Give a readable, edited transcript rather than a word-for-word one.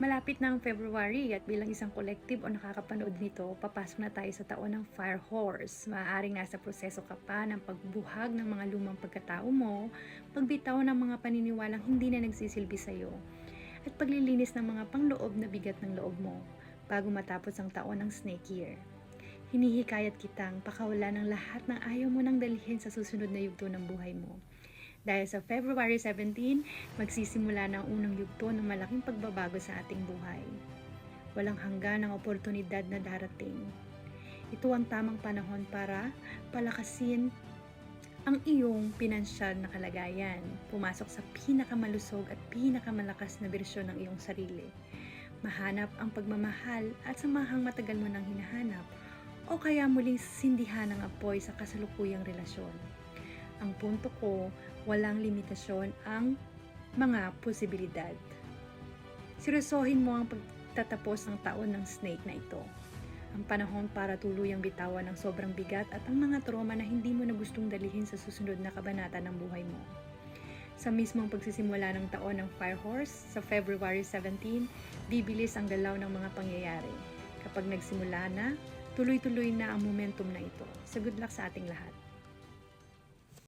Malapit na ang February at bilang isang collective o nakakapanood nito, papasok na tayo sa taon ng Fire Horse. Maaaring nasa proseso ka pa ng pagbuhag ng mga lumang pagkatao mo, pagbitaw ng mga paniniwalang hindi na nagsisilbi sa'yo, at paglilinis ng mga pangloob na bigat ng loob mo bago matapos ang taon ng Snake Year. Hinihikayat kitang pakawala ng lahat ng ayaw mo nang dalhin sa susunod na yugto ng buhay mo. Dahil sa February 17, magsisimula na ang unang yugto ng malaking pagbabago sa ating buhay. Walang hanggan ang oportunidad na darating. Ito ang tamang panahon para palakasin ang iyong pinansyal na kalagayan, pumasok sa pinakamalusog at pinakamalakas na bersyon ng iyong sarili. Mahanap ang pagmamahal at samahang matagal mo nang hinahanap, o kaya muling sindihan ng apoy sa kasalukuyang relasyon. Ang punto ko, walang limitasyon ang mga posibilidad. Seryosohin mo ang pagtatapos ng taon ng snake na ito. Ang panahon para tuluyang bitawan ng sobrang bigat at ang mga trauma na hindi mo na gustong dalhin sa susunod na kabanata ng buhay mo. Sa mismong pagsisimula ng taon ng Fire Horse, sa February 17, bibilis ang galaw ng mga pangyayari. Kapag nagsimula na, tuloy-tuloy na ang momentum na ito. So good luck sa ating lahat.